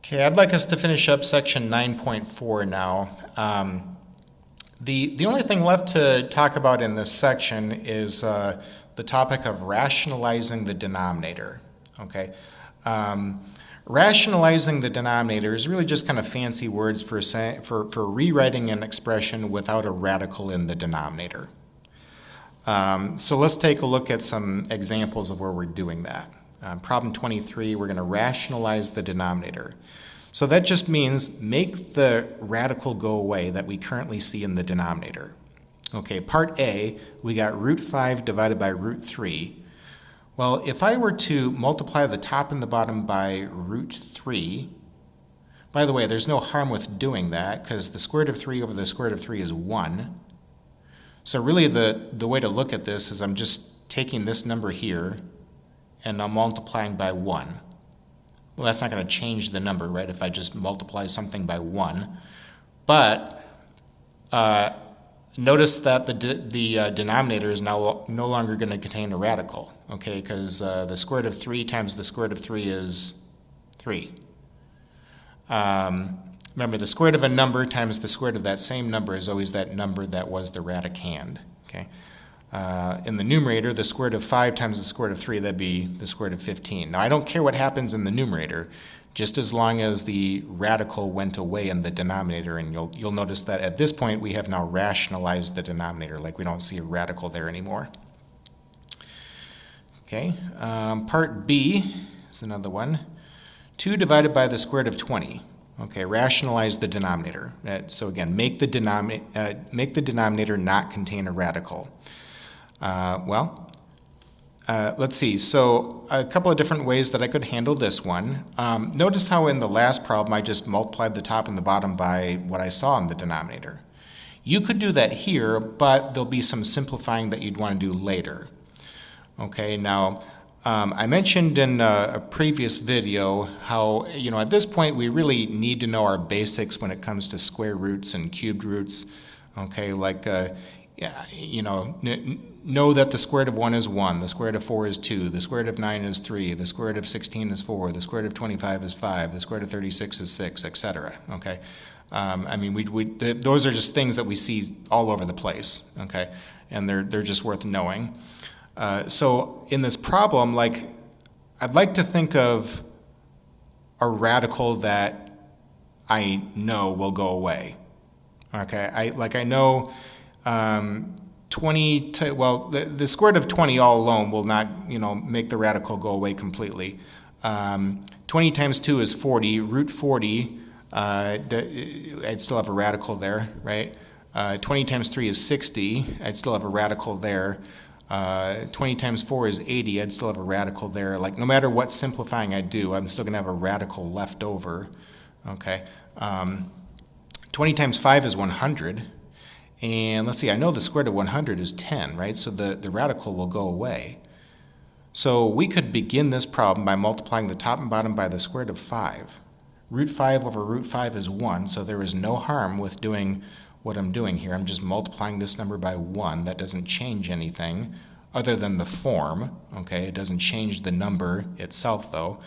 Okay, I'd like us to finish up section 9.4 now. The only thing left to talk about in this section is the topic of rationalizing the denominator. Okay, rationalizing the denominator is really just kind of fancy words for rewriting an expression without a radical in the denominator. So let's take a look at some examples of where we're doing that. Problem 23, we're going to rationalize the denominator. So that just means make the radical go away that we currently see in the denominator. Okay, part A, we got root 5 divided by root 3. Well, if I were to multiply the top and the bottom by root 3, by the way, there's no harm with doing that because the square root of 3 over the square root of 3 is 1. So really the way to look at this is I'm just taking this number here and I'm multiplying by 1. Well, that's not going to change the number, right, if I just multiply something by 1. But notice that the denominator is now no longer going to contain a radical, okay, because the square root of 3 times the square root of 3 is 3. Remember, the square root of a number times the square root of that same number is always that number that was the radicand. Okay. In the numerator, the square root of 5 times the square root of 3, that'd be the square root of 15. Now, I don't care what happens in the numerator, just as long as the radical went away in the denominator, and you'll notice that at this point we have now rationalized the denominator, like we don't see a radical there anymore. Okay, part B is another one. 2 divided by the square root of 20. Okay, rationalize the denominator. So again, make the denominator not contain a radical. Let's see. So a couple of different ways that I could handle this one. Notice how in the last problem I just multiplied the top and the bottom by what I saw in the denominator. You could do that here, but there'll be some simplifying that you'd want to do later. Okay, now I mentioned in a previous video how, at this point we really need to know our basics when it comes to square roots and cubed roots. Okay, like, know that the square root of 1 is 1, the square root of 4 is 2, the square root of 9 is 3, the square root of 16 is 4, the square root of 25 is 5, the square root of 36 is 6, etc. Okay, those are just things that we see all over the place. Okay, and they're just worth knowing. So in this problem, like, I'd like to think of a radical that I know will go away. Okay, I know 20 to, well, the square root of 20 all alone will not, make the radical go away completely. 20 times 2 is 40. Root 40, I'd still have a radical there, right? 20 times 3 is 60. I'd still have a radical there. 20 times 4 is 80. I'd still have a radical there. Like, no matter what simplifying I do, I'm still going to have a radical left over. Okay. 20 times 5 is 100. And let's see, I know the square root of 100 is 10, right? So the radical will go away. So we could begin this problem by multiplying the top and bottom by the square root of 5. Root 5 over root 5 is 1, so there is no harm with doing what I'm doing here. I'm just multiplying this number by 1. That doesn't change anything other than the form. Okay, it doesn't change the number itself, though.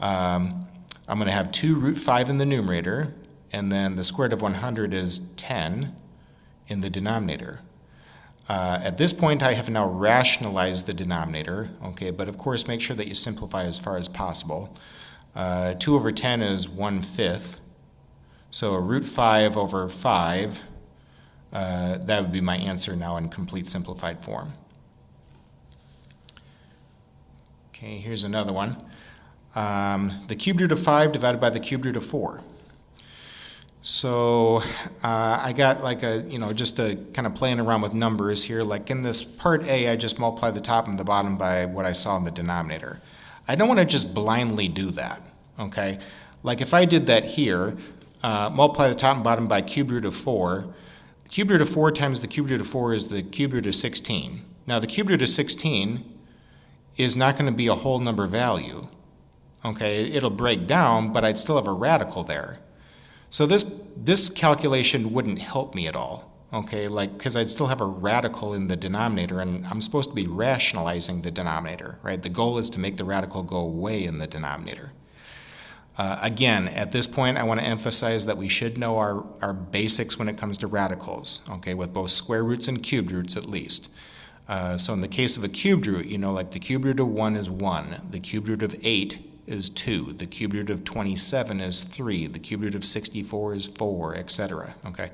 I'm going to have 2 root 5 in the numerator, and then the square root of 100 is 10 in the denominator. At this point, I have now rationalized the denominator, okay, but of course make sure that you simplify as far as possible. 2 over 10 is 1/5, so root 5 over 5, that would be my answer now in complete simplified form. Okay, here's another one. The cube root of 5 divided by the cube root of 4. So I got like just a kind of playing around with numbers here. Like in this part A, I just multiply the top and the bottom by what I saw in the denominator. I don't want to just blindly do that, okay? Like if I did that here, multiply the top and bottom by cube root of 4. The cube root of 4 times the cube root of 4 is the cube root of 16. Now the cube root of 16 is not going to be a whole number value, okay? It'll break down, but I'd still have a radical there. So this calculation wouldn't help me at all, okay, because I'd still have a radical in the denominator, and I'm supposed to be rationalizing the denominator, right? The goal is to make the radical go away in the denominator. Again, at this point, I want to emphasize that we should know our basics when it comes to radicals, okay, with both square roots and cubed roots at least. So in the case of a cubed root, you know, like the cubed root of 1 is 1, the cubed root of 8 is 2, the cubed root of 27 is 3, the cubed root of 64 is 4, etc. Okay,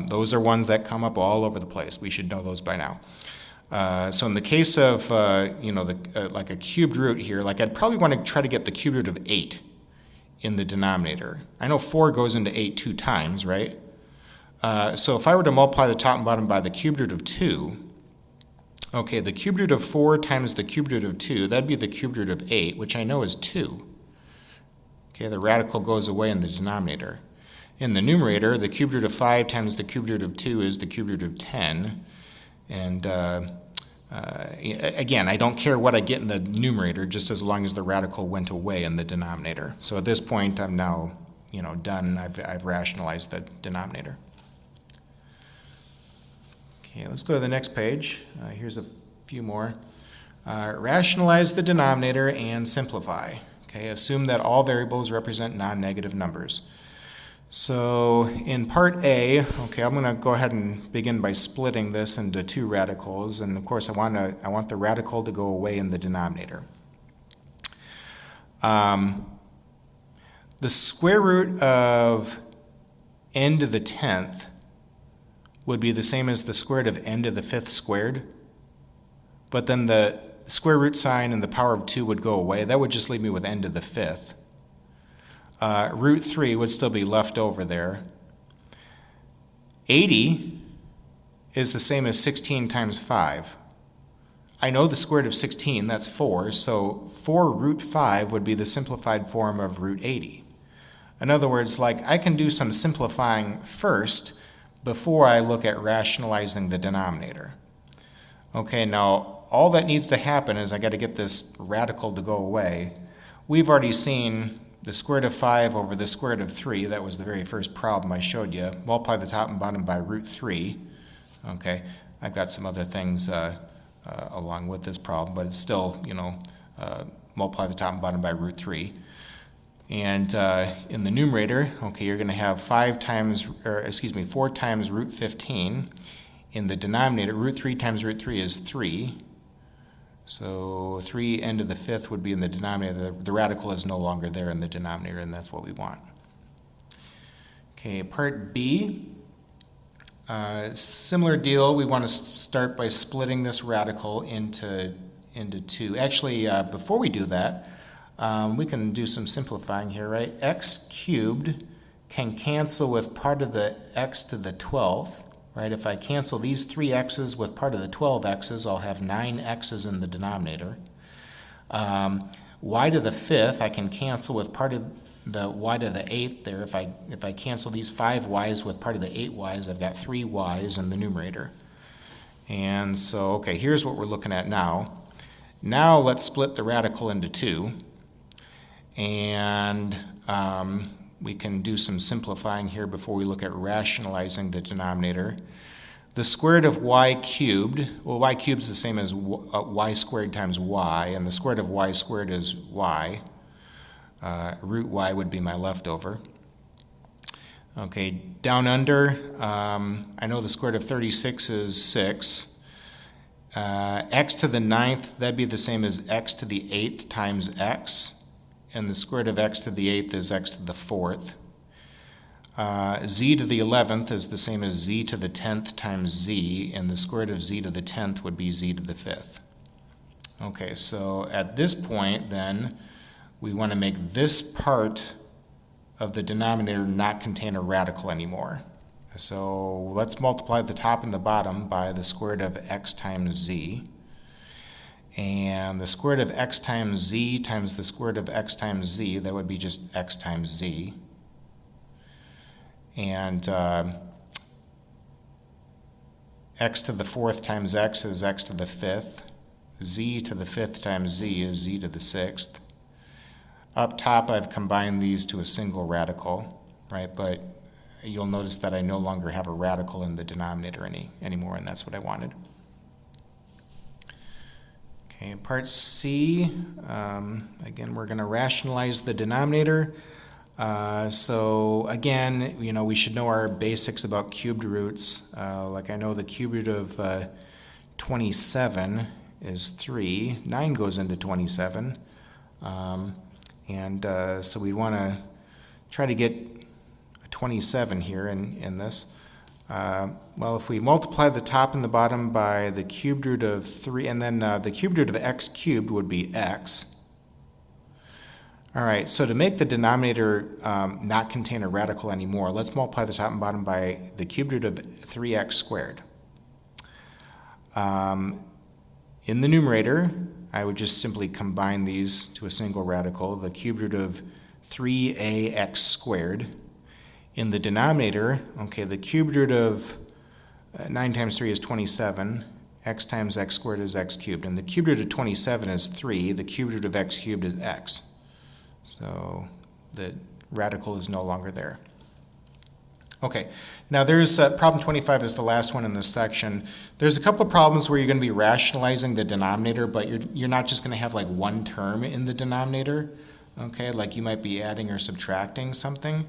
those are ones that come up all over the place. We should know those by now. So in the case of, like a cubed root here, like I'd probably want to try to get the cubed root of 8 in the denominator. I know 4 goes into 8 2 times, right? So if I were to multiply the top and bottom by the cubed root of 2, okay, the cubed root of 4 times the cubed root of 2, that'd be the cubed root of 8, which I know is 2. Okay, the radical goes away in the denominator. In the numerator, the cubed root of 5 times the cubed root of 2 is the cubed root of 10. And again, I don't care what I get in the numerator, just as long as the radical went away in the denominator. So at this point, I'm now, done. I've rationalized the denominator. Okay, let's go to the next page. Here's a few more. Rationalize the denominator and simplify. Okay, assume that all variables represent non-negative numbers. So in part A, okay, I'm going to go ahead and begin by splitting this into two radicals, and of course I want the radical to go away in the denominator. The square root of n to the 10th would be the same as the square root of n to the 5th squared, but then the square root sign and the power of 2 would go away. That would just leave me with n to the 5th. Root 3 would still be left over there. 80 is the same as 16 times 5. I know the square root of 16, that's 4, so 4 root 5 would be the simplified form of root 80. In other words, like I can do some simplifying first before I look at rationalizing the denominator. Okay, now all that needs to happen is I got to get this radical to go away. We've already seen the square root of 5 over the square root of 3, that was the very first problem I showed you. Multiply the top and bottom by root 3. Okay, I've got some other things along with this problem, but it's still, multiply the top and bottom by root 3. And in the numerator, okay, you're going to have 4 times root 15. In the denominator, root 3 times root 3 is 3. So 3 n to the 5th would be in the denominator. The radical is no longer there in the denominator, and that's what we want. Okay, part B. Similar deal. We want to start by splitting this radical into 2. Actually, before we do that, we can do some simplifying here, right? X cubed can cancel with part of the x to the 12th. Right, if I cancel these 3 x's with part of the 12 x's, I'll have 9 x's in the denominator. Y to the 5th, I can cancel with part of the y to the 8th there. If I cancel these 5 y's with part of the 8 y's, I've got 3 y's in the numerator. And so, okay, here's what we're looking at now. Now let's split the radical into 2. And we can do some simplifying here before we look at rationalizing the denominator. The square root of y cubed, well, y cubed is the same as y squared times y, and the square root of y squared is y. Root y would be my leftover. Okay, down under, I know the square root of 36 is 6. X to the 9th, that'd be the same as x to the 8th times x. And the square root of x to the 8th is x to the 4th. Z to the 11th is the same as z to the 10th times z, and the square root of z to the 10th would be z to the 5th. Okay, so at this point, then, we want to make this part of the denominator not contain a radical anymore. So let's multiply the top and the bottom by the square root of x times z. And the square root of x times z times the square root of x times z, that would be just x times z. And x to the 4th times x is x to the 5th. Z to the 5th times z is z to the 6th. Up top, I've combined these to a single radical, right? But you'll notice that I no longer have a radical in the denominator anymore, and that's what I wanted. Okay, part C, again, we're going to rationalize the denominator. So again, we should know our basics about cubed roots. Like I know the cube root of 27 is 3. 9 goes into 27. So we want to try to get a 27 here in this. Well, if we multiply the top and the bottom by the cubed root of 3, and then the cubed root of x cubed would be x. All right, so to make the denominator not contain a radical anymore, let's multiply the top and bottom by the cubed root of 3x squared. In the numerator, I would just simply combine these to a single radical, the cubed root of 3ax squared. In the denominator, okay, the cubed root of 9 times 3 is 27. X times x squared is x cubed. And the cubed root of 27 is 3. The cubed root of x cubed is x. So the radical is no longer there. Okay, now there's problem 25 is the last one in this section. There's a couple of problems where you're going to be rationalizing the denominator, but you're not just going to have like one term in the denominator. Okay, like you might be adding or subtracting something.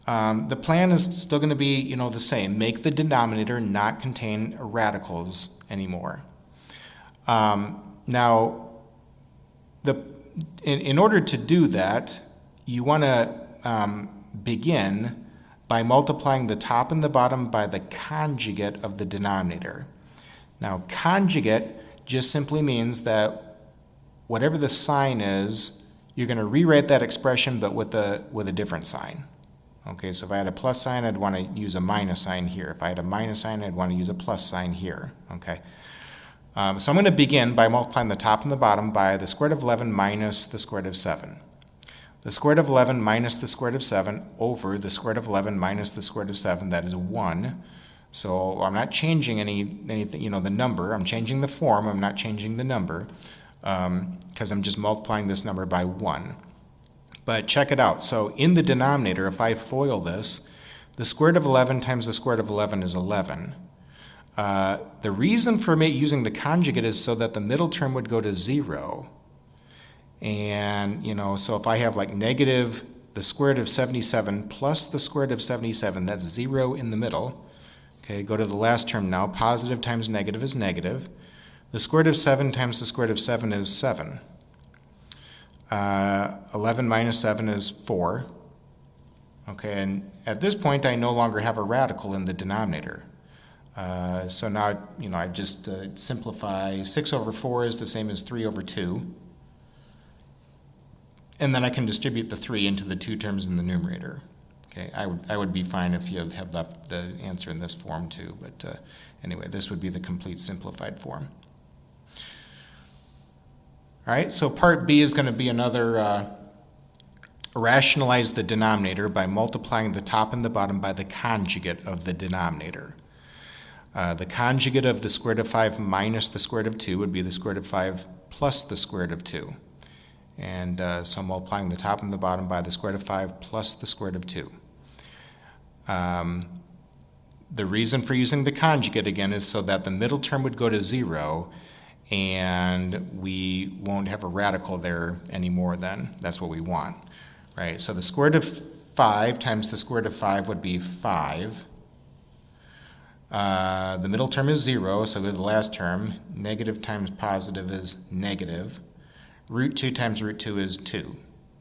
The plan is still going to be, the same. Make the denominator not contain radicals anymore. Now, in order to do that, you want to begin by multiplying the top and the bottom by the conjugate of the denominator. Now, conjugate just simply means that whatever the sign is, you're going to rewrite that expression, but with a different sign. Okay, so if I had a plus sign, I'd want to use a minus sign here. If I had a minus sign, I'd want to use a plus sign here. Okay, so I'm going to begin by multiplying the top and the bottom by the square root of 11 minus the square root of 7. The square root of 11 minus the square root of 7 over the square root of 11 minus the square root of 7, that is 1. So I'm not changing anything, the number. I'm changing the form. I'm not changing the number because I'm just multiplying this number by 1. But check it out. So in the denominator, if I FOIL this, the square root of 11 times the square root of 11 is 11. The reason for me using the conjugate is so that the middle term would go to 0. And, so if I have like negative the square root of 77 plus the square root of 77, that's 0 in the middle. Okay, go to the last term now. Positive times negative is negative. The square root of 7 times the square root of 7 is 7. 11 minus 7 is 4. Okay, and at this point, I no longer have a radical in the denominator. So now, I just simplify. 6 over 4 is the same as 3 over 2. And then I can distribute the 3 into the two terms in the numerator. Okay, I would be fine if you had left the answer in this form too. But anyway, this would be the complete simplified form. All right, so part B is going to be another rationalize the denominator by multiplying the top and the bottom by the conjugate of the denominator. The conjugate of the square root of 5 minus the square root of 2 would be the square root of 5 plus the square root of 2. And so multiplying the top and the bottom by the square root of 5 plus the square root of 2. The reason for using the conjugate, again, is so that the middle term would go to 0, and we won't have a radical there anymore then. That's what we want, right? So the square root of 5 times the square root of 5 would be 5. The middle term is 0, so go to the last term. Negative times positive is negative. Root 2 times root 2 is 2.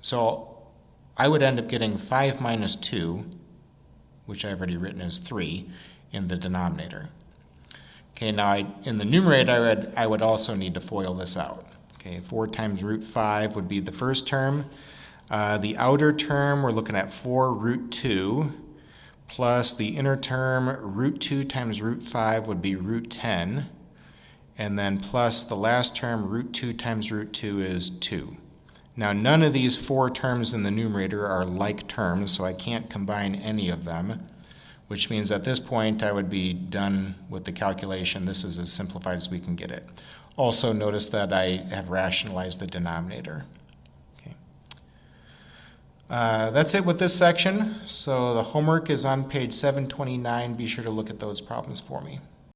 So I would end up getting 5 minus 2, which I've already written as 3, in the denominator. Okay, now in the numerator, I would also need to FOIL this out. Okay, 4 times root 5 would be the first term. The outer term, we're looking at 4 root 2, plus the inner term, root 2 times root 5 would be root 10. And then plus the last term, root 2 times root 2 is 2. Now, none of these 4 terms in the numerator are like terms, so I can't combine any of them, which means at this point I would be done with the calculation. This is as simplified as we can get it. Also, notice that I have rationalized the denominator. Okay. That's it with this section. So the homework is on page 729. Be sure to look at those problems for me.